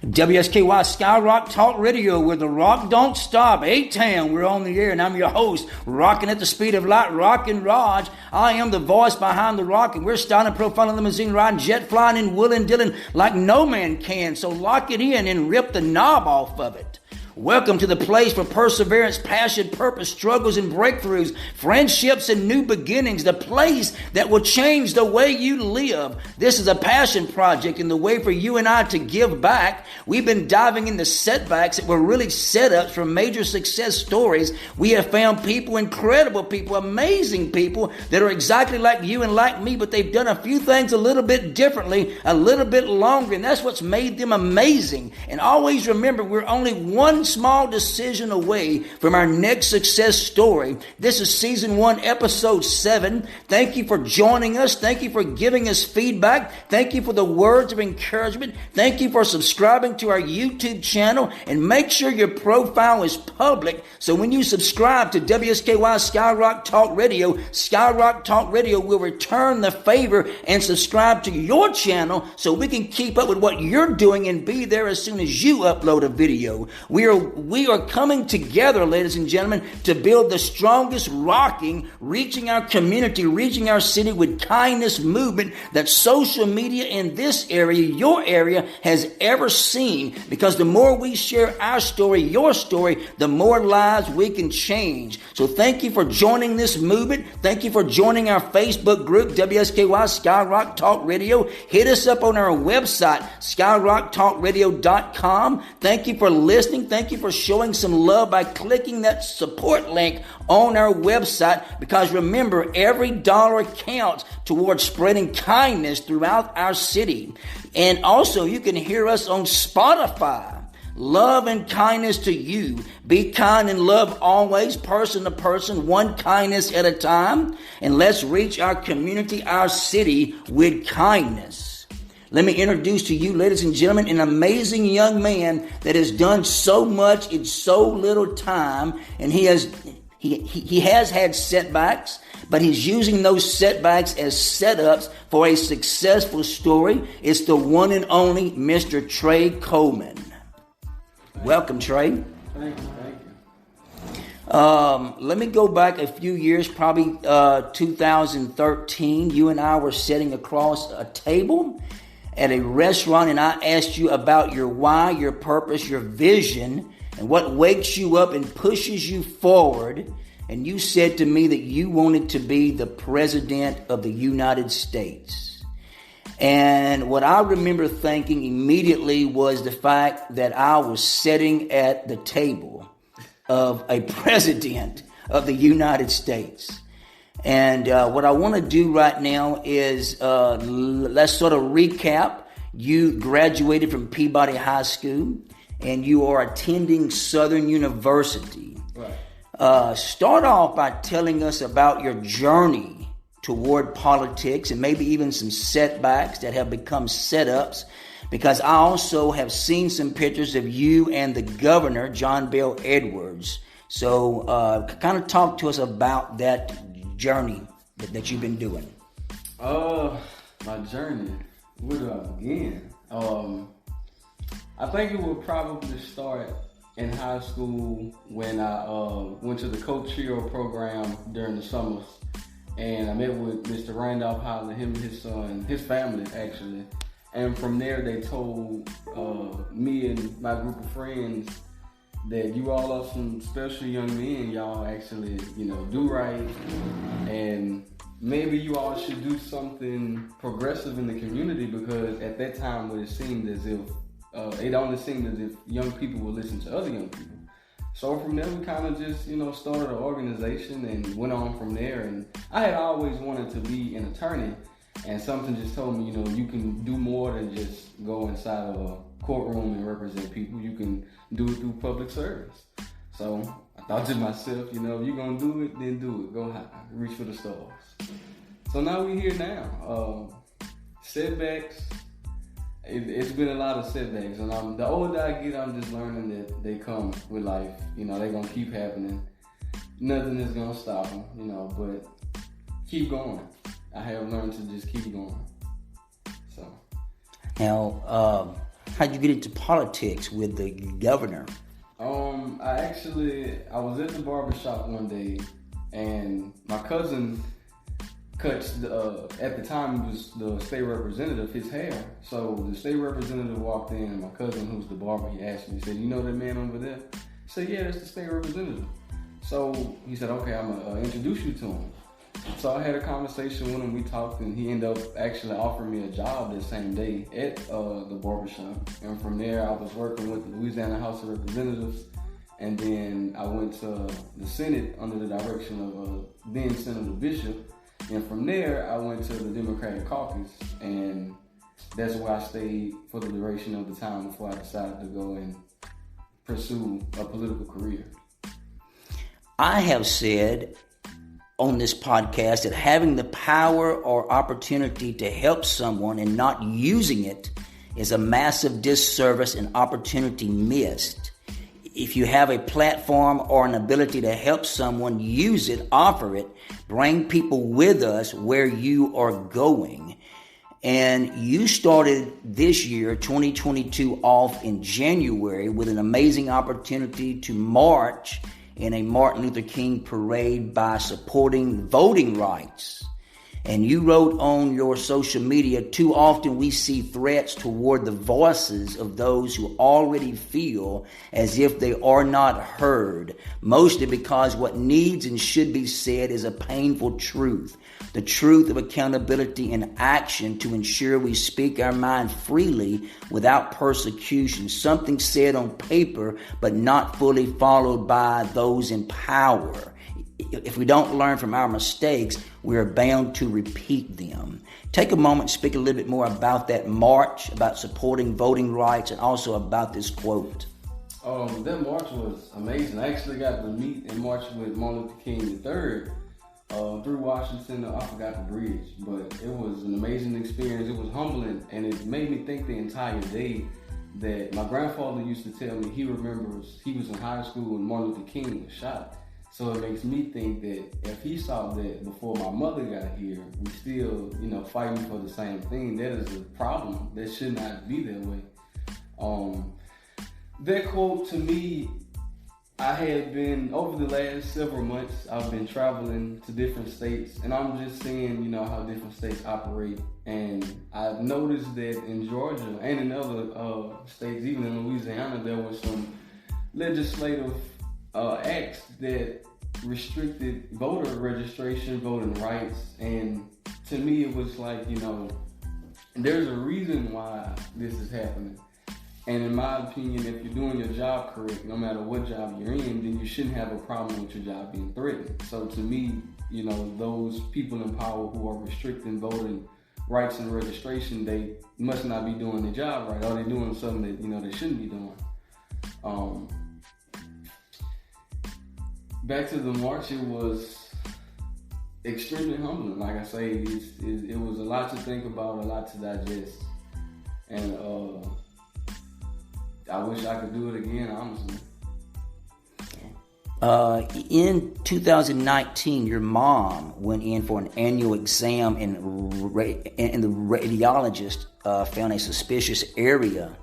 WSKY SkyRock Talk Radio, where the rock don't stop. 8-town, we're on the air, and I'm your host, rocking at the speed of light, Rockin Rog. I am the voice behind the rock, and we're styling, profiling, limousine riding, jet flying, and willing, dealing like no man can. So lock it in and rip the knob off of it. Welcome to the place for perseverance, passion, purpose, struggles, and breakthroughs, friendships, and new beginnings. The place that will change the way you live. This is a passion project and the way for you and I to give back. We've been diving into setbacks that were really setups for major success stories. We have found people, incredible people, amazing people that are exactly like you and like me, but they've done a few things a little bit differently, a little bit longer, and that's what's made them amazing. And always remember, we're only one small decision away from our next success story. This is season 1, episode 7. Thank you for joining us. Thank you for giving us feedback. Thank you for the words of encouragement. Thank you for subscribing to our YouTube channel, and make sure your profile is public. So when you subscribe to WSKY SkyRock Talk Radio, SkyRock Talk Radio will return the favor and subscribe to your channel so we can keep up with what you're doing and be there as soon as you upload a video. We are coming together, ladies and gentlemen, to build the strongest rocking, reaching our community, reaching our city with kindness movement that social media in this area, your area, has ever seen. Because the more we share our story, your story, the more lives we can change. So thank you for joining this movement. Thank you for joining our Facebook group, WSKY SkyRock Talk Radio. Hit us up on our website, skyrocktalkradio.com. Thank you for listening. Thank you for showing some love by clicking that support link on our website, because remember, every dollar counts towards spreading kindness throughout our city. And also, you can hear us on Spotify. Love and kindness to you. Be kind and love always, person to person, one kindness at a time. And let's reach our community, our city, with kindness. Let me introduce to you, ladies and gentlemen, an amazing young man that has done so much in so little time. And he has had setbacks, but he's using those setbacks as setups for a successful story. It's the one and only Mr. Trey Coleman. Welcome, Trey. Thank you. Let me go back a few years, probably 2013. You and I were sitting across a table at a restaurant, and I asked you about your why, your purpose, your vision, and what wakes you up and pushes you forward. And you said to me that you wanted to be the President of the United States. And what I remember thinking immediately was the fact that I was sitting at the table of a President of the United States. And what I want to do right now is let's sort of recap. You graduated from Peabody High School, and you are attending Southern University. Right. Start off by telling us about your journey toward politics, and maybe even some setbacks that have become setups. Because I also have seen some pictures of you and the governor, John Bel Edwards. So kind of talk to us about that journey that you've been doing. My journey, where do I begin? I think it would probably start in high school when I went to the Coach Trio program during the summers, and I met with Mr. Randolph Holland, him and his son, his family actually, and from there they told me and my group of friends that you all are some special young men. Y'all actually, do right, and maybe you all should do something progressive in the community, because at that time it seemed as if it only seemed as if young people would listen to other young people. So from there we kind of just, started an organization and went on from there. And I had always wanted to be an attorney, and something just told me, you can do more than just go inside of a courtroom and represent people. You can do it through public service. So I thought to myself, if you're going to do it, then do it. Go high. Reach for the stars. So now we're here now. Setbacks. It's been a lot of setbacks. And the older I get, I'm just learning that they come with life. They're going to keep happening. Nothing is going to stop them, but keep going. I have learned to just keep going. So. Now, how'd you get into politics with the governor? I was at the barbershop one day, and my cousin cuts at the time he was the state representative, his hair. So the state representative walked in, and my cousin, who's the barber, he asked me, he said, "You know that man over there?" I said, "Yeah, that's the state representative." So he said, "Okay, I'm gonna introduce you to him." So I had a conversation with him, we talked, and he ended up actually offering me a job that same day at the barbershop. And from there, I was working with the Louisiana House of Representatives, and then I went to the Senate under the direction of then Senator Bishop. And from there, I went to the Democratic caucus, and that's where I stayed for the duration of the time before I decided to go and pursue a political career. I have said on this podcast that having the power or opportunity to help someone and not using it is a massive disservice and opportunity missed. If you have a platform or an ability to help someone, use it, offer it, bring people with us where you are going. And you started this year, 2022, off in January with an amazing opportunity to march in a Martin Luther King parade by supporting voting rights. And you wrote on your social media, "Too often we see threats toward the voices of those who already feel as if they are not heard, mostly because what needs and should be said is a painful truth. The truth of accountability and action to ensure we speak our mind freely without persecution. Something said on paper, but not fully followed by those in power. If we don't learn from our mistakes, we are bound to repeat them." Take a moment, speak a little bit more about that march, about supporting voting rights, and also about this quote. That march was amazing. I actually got to meet and march with Martin Luther King III through Washington. I forgot the bridge, but it was an amazing experience. It was humbling, and it made me think the entire day that my grandfather used to tell me he remembers he was in high school when Martin Luther King was shot. So it makes me think that if he saw that before my mother got here, we still, fighting for the same thing. That is a problem. That should not be that way. That quote, to me, I had been, over the last several months, I've been traveling to different states, and I'm just seeing, how different states operate. And I've noticed that in Georgia and in other states, even in Louisiana, there was some legislative acts that restricted voter registration, voting rights. And to me, it was like, there's a reason why this is happening. And in my opinion, if you're doing your job correct, no matter what job you're in, then you shouldn't have a problem with your job being threatened. So to me, those people in power who are restricting voting rights and registration, they must not be doing their job right, or they're doing something that, they shouldn't be doing. Back to the march, it was extremely humbling. Like I say, it was a lot to think about, a lot to digest. And I wish I could do it again, honestly. In 2019, your mom went in for an annual exam, and the radiologist found a suspicious area.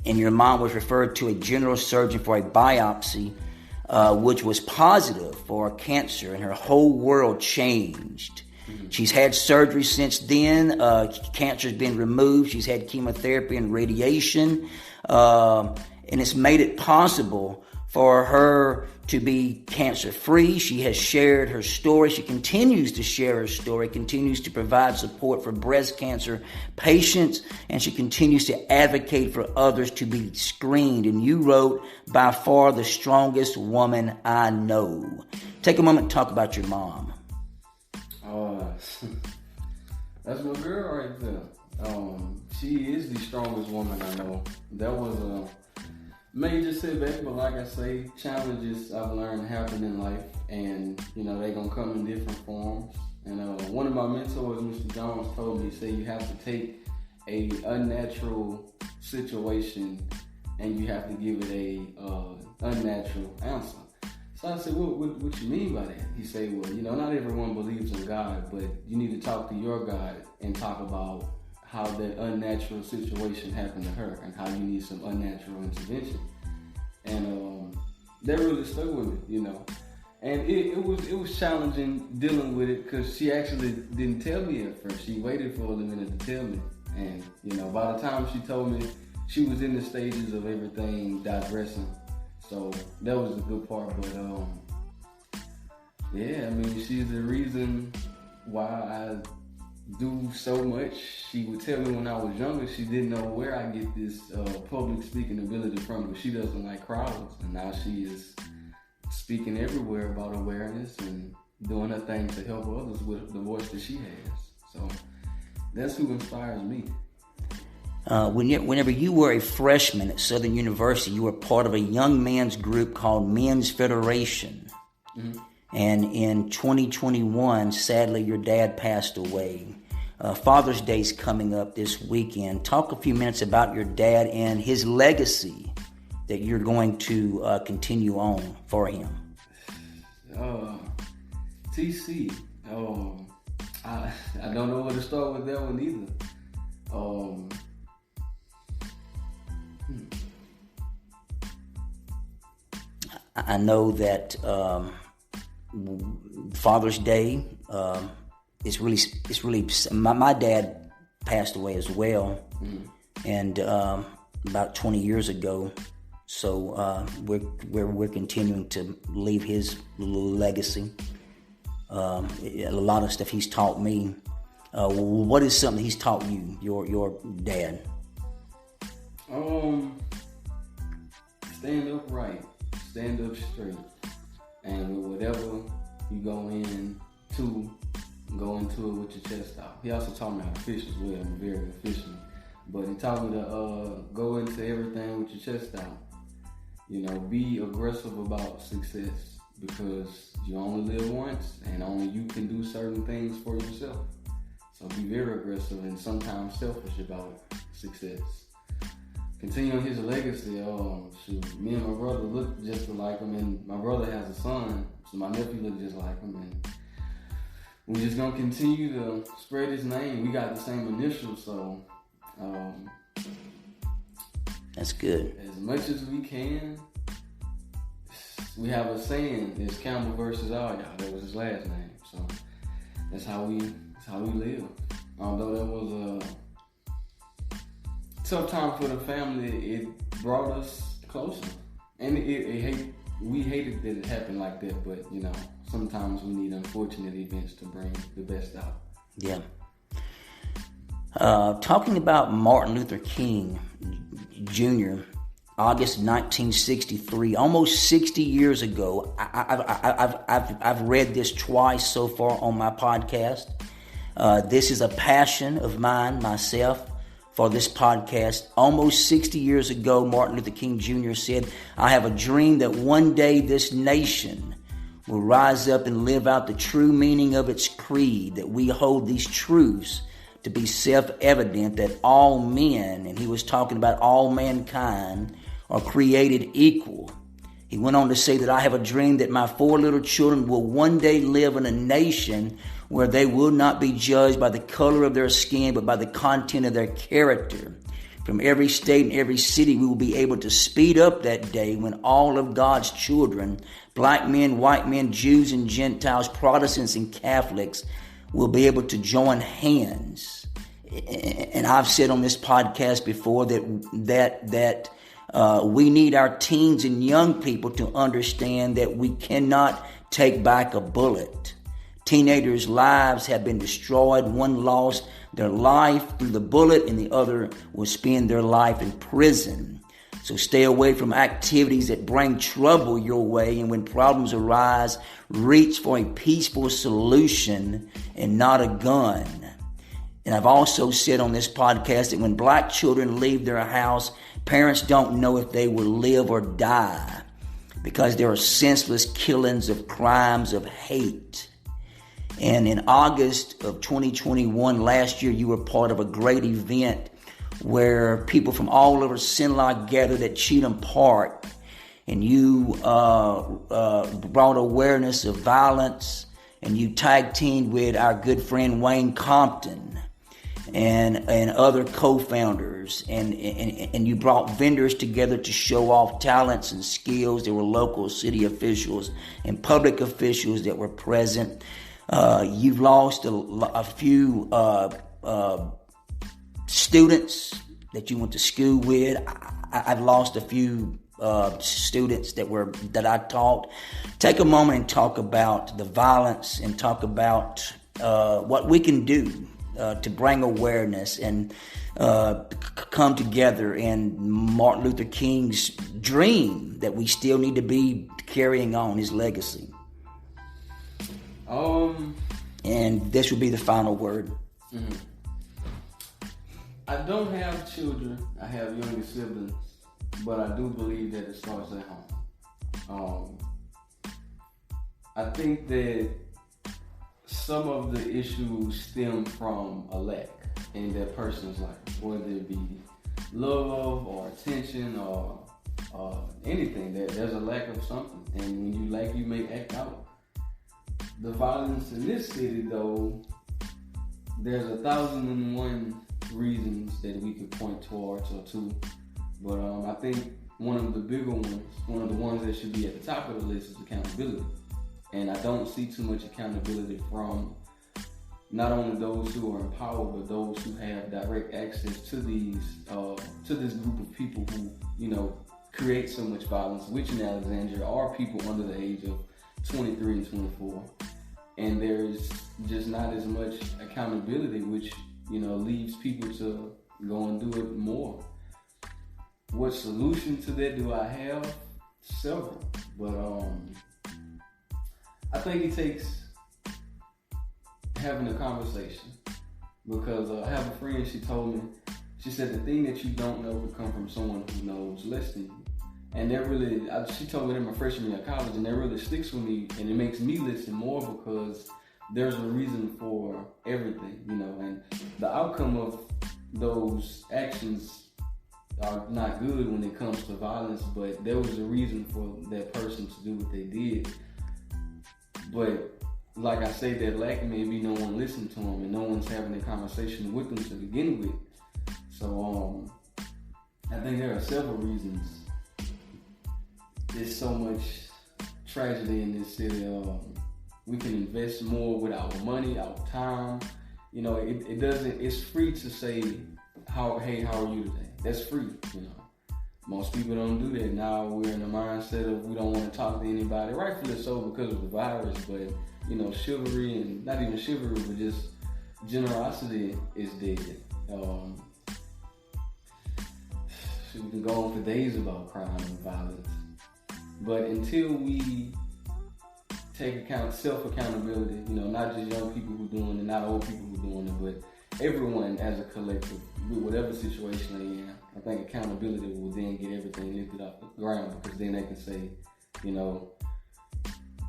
And your mom was referred to a general surgeon for a biopsy, which was positive for cancer, and her whole world changed. Mm-hmm. She's had surgery since then. Cancer's been removed. She's had chemotherapy and radiation, and it's made it possible for her to be cancer-free. She has shared her story. She continues to share her story, continues to provide support for breast cancer patients, and she continues to advocate for others to be screened. And you wrote, "By far the strongest woman I know." Take a moment to talk about your mom. That's my girl right there. She is the strongest woman I know. That was a major setback, but like I say, challenges I've learned happen in life, and they're gonna come in different forms. And one of my mentors, Mr. Jones, told me, he said, you have to take a unnatural situation and you have to give it a unnatural answer. So I said, what you mean by that? He said, well, not everyone believes in God, but you need to talk to your God and talk about how that unnatural situation happened to her and how you need some unnatural intervention. And that really stuck with me, you know. And it was challenging dealing with it because she actually didn't tell me at first. She waited for a minute to tell me. And, you know, by the time she told me, she was in the stages of everything digressing. So that was a good part. But, yeah, I mean, she's the reason why I do so much. She would tell me when I was younger, she didn't know where I get this public speaking ability from, but she doesn't like crowds. And now she is speaking everywhere about awareness and doing her thing to help others with the voice that she has. So that's who inspires me. Whenever you were a freshman at Southern University, you were part of a young men's group called Men's Federation. Mm-hmm. And in 2021, sadly, your dad passed away. Father's Day's coming up this weekend. Talk a few minutes about your dad and his legacy that you're going to continue on for him. TC. I don't know where to start with that one either. I know that Father's Day it's really my dad passed away as well, and about 20 years ago. So we're continuing to leave his legacy. A lot of stuff he's taught me. What is something he's taught you, your dad? Stand upright, stand up straight, and with whatever you go into it with your chest out. He also taught me how to fish as well. I'm a very good fisherman, but he taught me to go into everything with your chest out. You know, be aggressive about success because you only live once and only you can do certain things for yourself. So be very aggressive and sometimes selfish about success. Continuing his legacy, me and my brother look just like him, and my brother has a son, so my nephew look just like him, and we're just gonna continue to spread his name. We got the same initials, so that's good. As much as we can. We have a saying: "It's Campbell versus all y'all." That was his last name, so that's how we live. Although that was a tough time for the family, it brought us closer, and we hated that it happened like that. But you know, sometimes we need unfortunate events to bring the best out. Yeah. Talking about Martin Luther King Jr., August 1963, almost 60 years ago. I've read this twice so far on my podcast. This is a passion of mine, myself, for this podcast. Almost 60 years ago, Martin Luther King Jr. said, "I have a dream that one day this nation will rise up and live out the true meaning of its creed, that we hold these truths to be self-evident, that all men," and he was talking about all mankind, "are created equal." He went on to say that I have a dream that my 4 little children will one day live in a nation where they will not be judged by the color of their skin, but by the content of their character. From every state and every city, we will be able to speed up that day when all of God's children, black men, white men, Jews and Gentiles, Protestants and Catholics, will be able to join hands. And I've said on this podcast before that we need our teens and young people to understand that we cannot take back a bullet. Teenagers' lives have been destroyed. One lost their life through the bullet, and the other will spend their life in prison. So stay away from activities that bring trouble your way, and when problems arise, reach for a peaceful solution and not a gun. And I've also said on this podcast that when black children leave their house, parents don't know if they will live or die because there are senseless killings of crimes of hate. And in August of 2021, last year, you were part of a great event where people from all over Sinlock gathered at Cheatham Park, and you brought awareness of violence, and you tag teamed with our good friend Wayne Compton. and other co-founders, and you brought vendors together to show off talents and skills. There were local city officials and public officials that were present. You've lost a few students that you went to school with. I've lost a few students that I taught. Take a moment and talk about the violence and talk about what we can do to bring awareness and come together in Martin Luther King's dream that we still need to be carrying on, his legacy. And this will be the final word. Mm-hmm. I don't have children. I have younger siblings, but I do believe that it starts at home. I think that some of the issues stem from a lack in that person's life, whether it be love or attention or anything. There's a lack of something, and when you lack, you may act out. The violence in this city, though, there's 1,001 reasons that we could point towards or to, but I think one of the bigger ones, one of the ones that should be at the top of the list, is accountability. And I don't see too much accountability from not only those who are in power, but those who have direct access to these to this group of people who, you know, create so much violence, which in Alexandria are people under the age of 23 and 24. And there's just not as much accountability, which, you know, leaves people to go and do it more. What solution to that do I have? Several. But I think it takes having a conversation. Because I have a friend, she told me, she said the thing that you don't know could come from someone who knows less than you. And that really, she told me that my freshman year of college, and that really sticks with me, and it makes me listen more because there's a reason for everything, you know, and the outcome of those actions are not good when it comes to violence, but there was a reason for that person to do what they did. But like I say, that lack maybe no one listened to them and no one's having a conversation with them to begin with. So I think there are several reasons. There's so much tragedy in this city. We can invest more with our money, our time. You know, it doesn't. It's free to say, how are you today? That's free. You know, most people don't do that now. We're in the mindset of we don't want to talk to anybody, rightfully so because of the virus. But you know, chivalry and not even chivalry, but just generosity is dead. We can go on for days about crime and violence. But until we take self-accountability, you know, not just young people who are doing it, not old people who are doing it, but everyone as a collective, with whatever situation they're in, I think accountability will then get everything lifted off the ground, because then they can say, you know,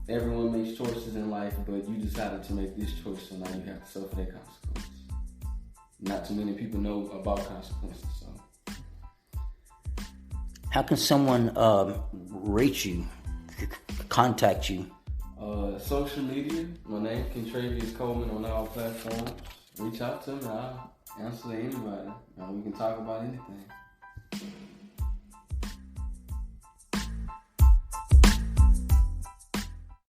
everyone makes choices in life, but you decided to make this choice, so now you have to suffer that consequence. Not too many people know about consequences, so. How can someone reach you, contact you? Social media. My name is Treys Coleman on all platforms. Reach out to me. I'll answer to anybody. We can talk about anything.